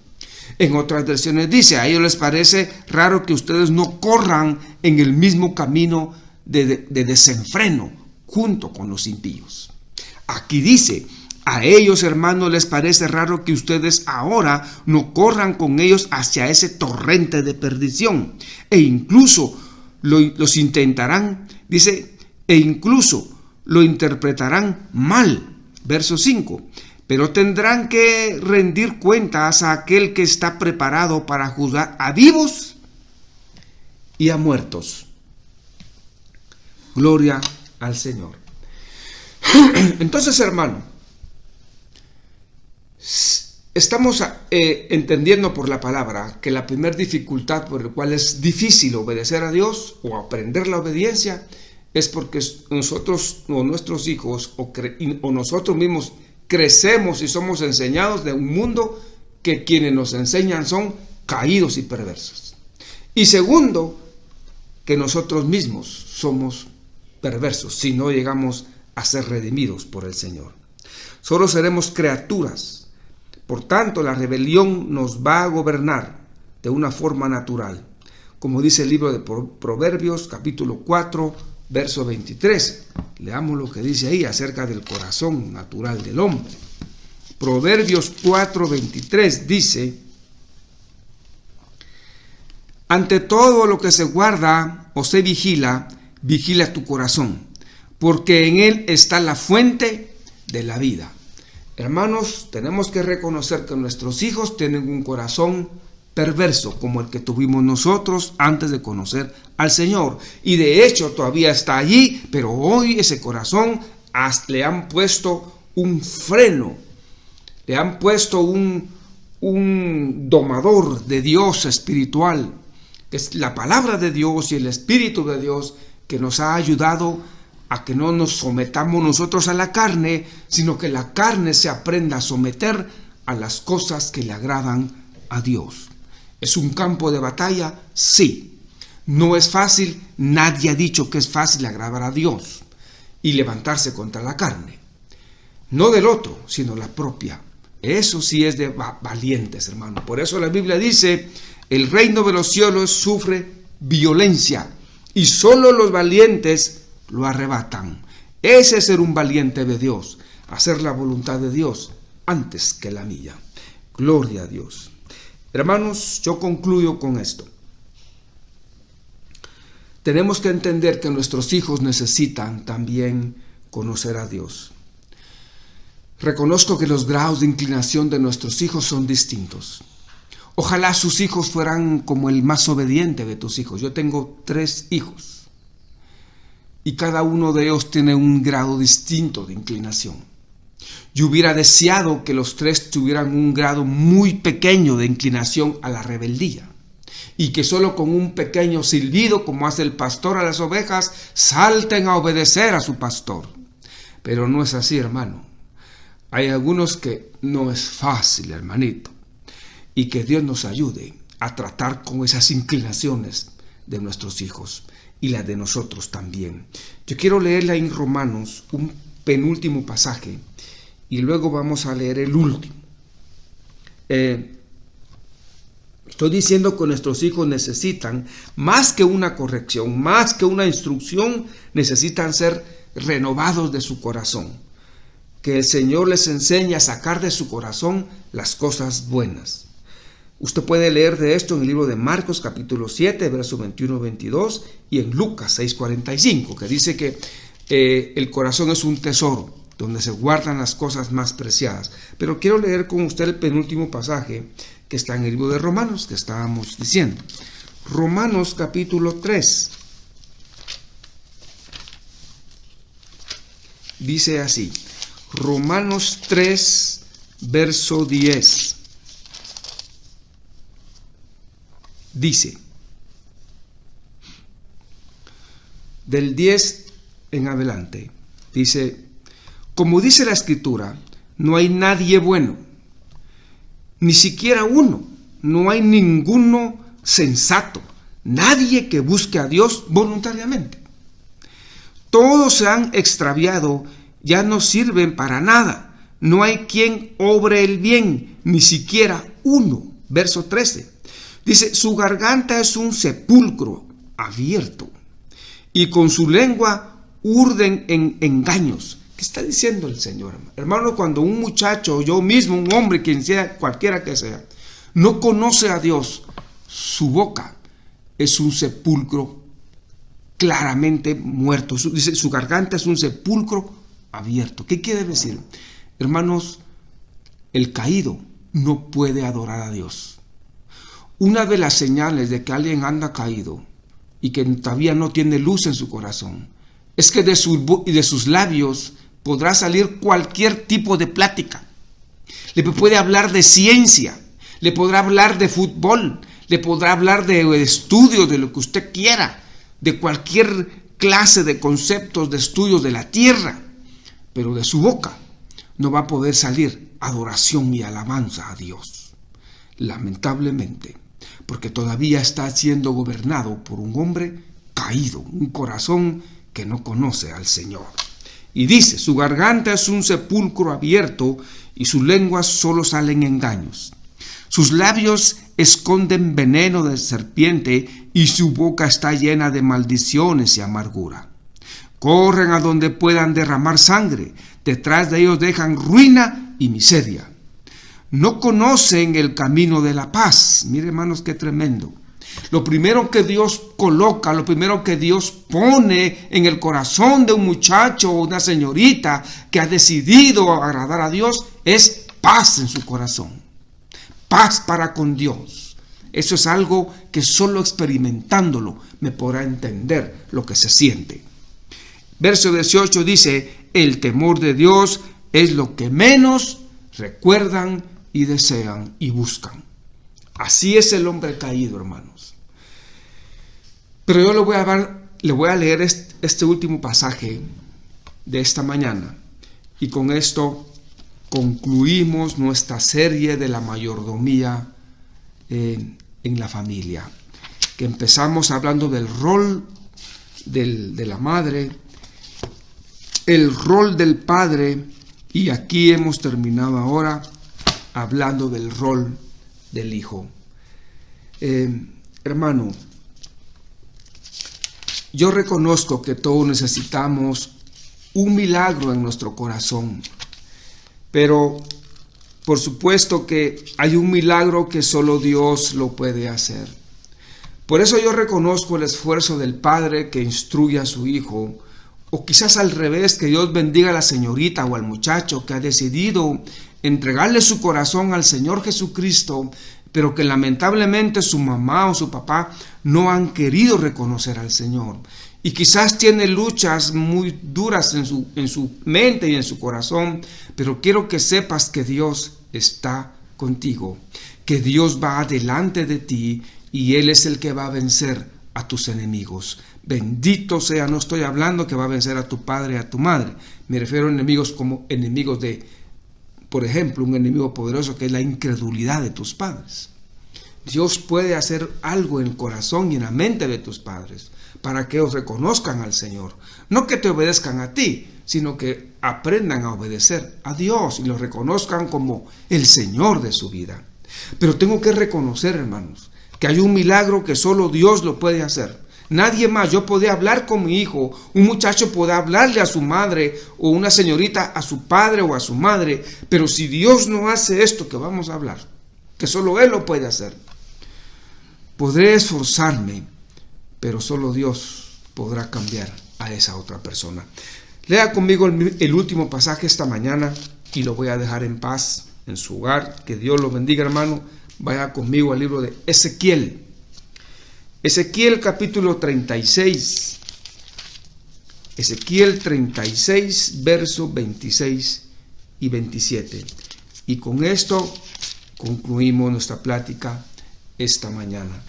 En otras versiones dice, a ellos les parece raro que ustedes no corran en el mismo camino de desenfreno junto con los impíos. Aquí dice, a ellos, hermanos, les parece raro que ustedes ahora no corran con ellos hacia ese torrente de perdición, e incluso los intentarán, dice, e incluso lo interpretarán mal. Verso 5. Pero tendrán que rendir cuentas a aquel que está preparado para juzgar a vivos y a muertos. Gloria al Señor. Entonces, hermano, estamos entendiendo por la palabra que la primera dificultad por la cual es difícil obedecer a Dios o aprender la obediencia es porque nosotros o nuestros hijos o nosotros mismos crecemos y somos enseñados de un mundo que quienes nos enseñan son caídos y perversos. Y segundo, que nosotros mismos somos perversos si no llegamos a ser redimidos por el Señor. Solo seremos criaturas. Por tanto, la rebelión nos va a gobernar de una forma natural. Como dice el libro de Proverbios, capítulo 4, verso 23. Leamos lo que dice ahí acerca del corazón natural del hombre. Proverbios 4, 23 dice: ante todo lo que se guarda o se vigila, vigila tu corazón, porque en él está la fuente de la vida. Hermanos, tenemos que reconocer que nuestros hijos tienen un corazón perverso como el que tuvimos nosotros antes de conocer al Señor. Y de hecho todavía está allí, pero hoy ese corazón le han puesto un freno, le han puesto un domador de Dios espiritual, que es la palabra de Dios y el Espíritu de Dios, que nos ha ayudado a que no nos sometamos nosotros a la carne, sino que la carne se aprenda a someter a las cosas que le agradan a Dios. ¿Es un campo de batalla? Sí. No es fácil, nadie ha dicho que es fácil agradar a Dios y levantarse contra la carne. No del otro, sino la propia. Eso sí es de valientes, hermano. Por eso la Biblia dice, el reino de los cielos sufre violencia y solo los valientes lo arrebatan. Ese es ser un valiente de Dios, hacer la voluntad de Dios antes que la mía. Gloria a Dios. Hermanos, yo concluyo con esto. Tenemos que entender que nuestros hijos necesitan también conocer a Dios. Reconozco que los grados de inclinación de nuestros hijos son distintos. Ojalá sus hijos fueran como el más obediente de tus hijos. Yo tengo 3 hijos y cada uno de ellos tiene un grado distinto de inclinación. Yo hubiera deseado que los 3 tuvieran un grado muy pequeño de inclinación a la rebeldía y que solo con un pequeño silbido, como hace el pastor a las ovejas, salten a obedecer a su pastor. Pero no es así, hermano. Hay algunos que no es fácil, hermanito, y que Dios nos ayude a tratar con esas inclinaciones de nuestros hijos y las de nosotros también. Yo quiero leerla en Romanos, un penúltimo pasaje, y luego vamos a leer el último. Estoy diciendo que nuestros hijos necesitan más que una corrección, más que una instrucción, necesitan ser renovados de su corazón. Que el Señor les enseñe a sacar de su corazón las cosas buenas. Usted puede leer de esto en el libro de Marcos capítulo 7, versos 21-22 y en Lucas 6:45, que dice que el corazón es un tesoro donde se guardan las cosas más preciadas. Pero quiero leer con usted el penúltimo pasaje que está en el libro de Romanos, que estábamos diciendo. Romanos capítulo 3. Dice así, Romanos 3, verso 10. Dice, del 10 en adelante, dice, como dice la Escritura, no hay nadie bueno, ni siquiera uno, no hay ninguno sensato, nadie que busque a Dios voluntariamente. Todos se han extraviado, ya no sirven para nada, no hay quien obre el bien, ni siquiera uno. Verso 13. Dice, su garganta es un sepulcro abierto y con su lengua urden en engaños. ¿Qué está diciendo el Señor? Hermano, cuando un muchacho, yo mismo, un hombre, quien sea, cualquiera que sea, no conoce a Dios, su boca es un sepulcro claramente muerto. Dice, su garganta es un sepulcro abierto. ¿Qué quiere decir? Hermanos, el caído no puede adorar a Dios. Una de las señales de que alguien anda caído y que todavía no tiene luz en su corazón es que de sus labios podrá salir cualquier tipo de plática. Le puede hablar de ciencia, le podrá hablar de fútbol, le podrá hablar de estudios, de lo que usted quiera, de cualquier clase de conceptos de estudios de la tierra, pero de su boca no va a poder salir adoración y alabanza a Dios. Lamentablemente, porque todavía está siendo gobernado por un hombre caído, un corazón que no conoce al Señor. Y dice, su garganta es un sepulcro abierto y sus lenguas solo salen engaños. Sus labios esconden veneno de serpiente y su boca está llena de maldiciones y amargura. Corren a donde puedan derramar sangre, detrás de ellos dejan ruina y miseria. No conocen el camino de la paz. Mire, hermanos, qué tremendo. Lo primero que Dios coloca, lo primero que Dios pone en el corazón de un muchacho o una señorita que ha decidido agradar a Dios es paz en su corazón. Paz para con Dios. Eso es algo que solo experimentándolo me podrá entender lo que se siente. Verso 18 dice, el temor de Dios es lo que menos recuerdan y desean y buscan. Así es el hombre caído, hermanos. Pero yo le voy a leer este último pasaje de esta mañana. Y con esto concluimos nuestra serie de la mayordomía en la familia. Que empezamos hablando del rol de la madre, el rol del padre, y aquí hemos terminado ahora hablando del rol del hijo. Hermano, yo reconozco que todos necesitamos un milagro en nuestro corazón, pero por supuesto que hay un milagro que solo Dios lo puede hacer. Por eso yo reconozco el esfuerzo del padre que instruye a su hijo, o quizás al revés, que Dios bendiga a la señorita o al muchacho que ha decidido entregarle su corazón al Señor Jesucristo, pero que lamentablemente su mamá o su papá no han querido reconocer al Señor. Y quizás tiene luchas muy duras en su mente y en su corazón, pero quiero que sepas que Dios está contigo, que Dios va delante de ti y Él es el que va a vencer a tus enemigos. Bendito sea, no estoy hablando que va a vencer a tu padre y a tu madre. Me refiero a enemigos como enemigos de, por ejemplo, un enemigo poderoso que es la incredulidad de tus padres. Dios puede hacer algo en el corazón y en la mente de tus padres para que ellos reconozcan al Señor. No que te obedezcan a ti, sino que aprendan a obedecer a Dios y lo reconozcan como el Señor de su vida. Pero tengo que reconocer, hermanos, que hay un milagro que solo Dios lo puede hacer. Nadie más. Yo podía hablar con mi hijo, un muchacho puede hablarle a su madre o una señorita a su padre o a su madre, pero si Dios no hace esto que vamos a hablar, que solo Él lo puede hacer, podré esforzarme, pero solo Dios podrá cambiar a esa otra persona. Lea conmigo el último pasaje esta mañana y lo voy a dejar en paz en su hogar. Que Dios lo bendiga, hermano. Vaya conmigo al libro de Ezequiel. Ezequiel capítulo 36. Ezequiel 36, versos 26 y 27. Y con esto concluimos nuestra plática esta mañana.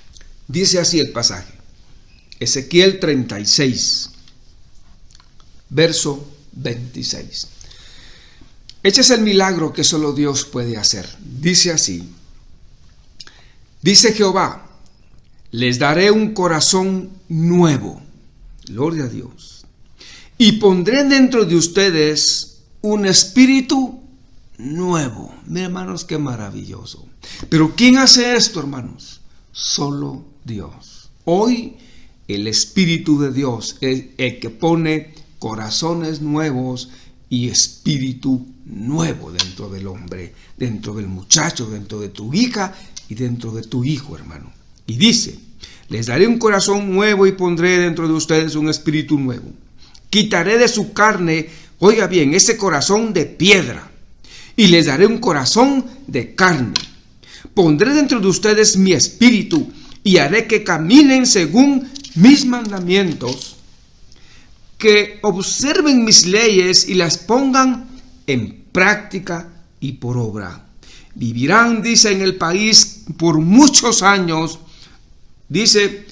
Dice así el pasaje. Ezequiel 36, verso 26. Este es el milagro que solo Dios puede hacer. Dice así. Dice Jehová, les daré un corazón nuevo. Gloria a Dios. Y pondré dentro de ustedes un espíritu nuevo. Miren, hermanos, qué maravilloso. Pero ¿quién hace esto, hermanos? Solo Dios. Hoy el Espíritu de Dios es el que pone corazones nuevos y espíritu nuevo dentro del hombre, dentro del muchacho, dentro de tu hija y dentro de tu hijo, hermano. Y dice, les daré un corazón nuevo y pondré dentro de ustedes un espíritu nuevo. Quitaré de su carne, oiga bien, ese corazón de piedra, y les daré un corazón de carne. Pondré dentro de ustedes mi espíritu y haré que caminen según mis mandamientos, que observen mis leyes y las pongan en práctica y por obra. Vivirán, dice, en el país por muchos años. Dice,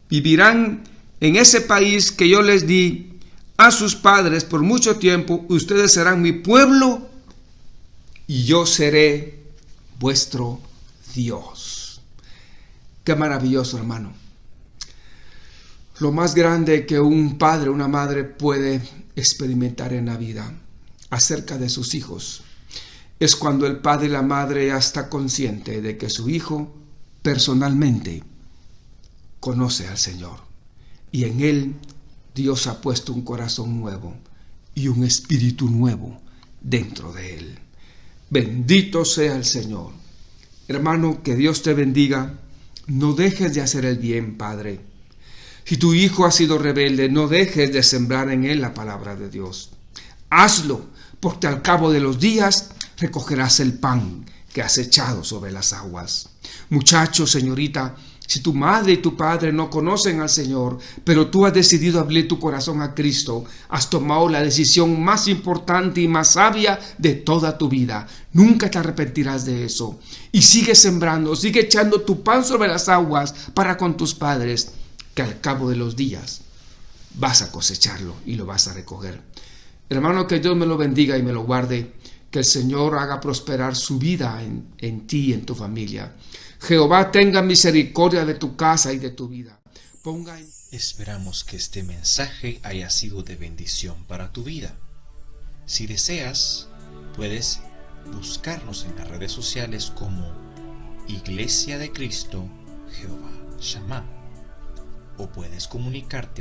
vivirán en ese país que yo les di a sus padres por mucho tiempo. Ustedes serán mi pueblo y yo seré vuestro Dios. Qué maravilloso, hermano. Lo más grande que un padre o una madre puede experimentar en la vida acerca de sus hijos es cuando el padre y la madre ya está consciente de que su hijo personalmente conoce al Señor y en él Dios ha puesto un corazón nuevo y un espíritu nuevo dentro de él. Bendito sea el Señor. Hermano, que Dios te bendiga. No dejes de hacer el bien, Padre. Si tu hijo ha sido rebelde, no dejes de sembrar en él la palabra de Dios. Hazlo, porque al cabo de los días recogerás el pan que has echado sobre las aguas. Muchacho, señorita, si tu madre y tu padre no conocen al Señor, pero tú has decidido abrir tu corazón a Cristo, has tomado la decisión más importante y más sabia de toda tu vida. Nunca te arrepentirás de eso. Y sigue sembrando, sigue echando tu pan sobre las aguas para con tus padres, que al cabo de los días vas a cosecharlo y lo vas a recoger. Hermano, que Dios me lo bendiga y me lo guarde. Que el Señor haga prosperar su vida en ti y en tu familia. Jehová tenga misericordia de tu casa y de tu vida. Esperamos que este mensaje haya sido de bendición para tu vida. Si deseas, puedes buscarnos en las redes sociales como Iglesia de Cristo Jehová Shammah, o puedes comunicarte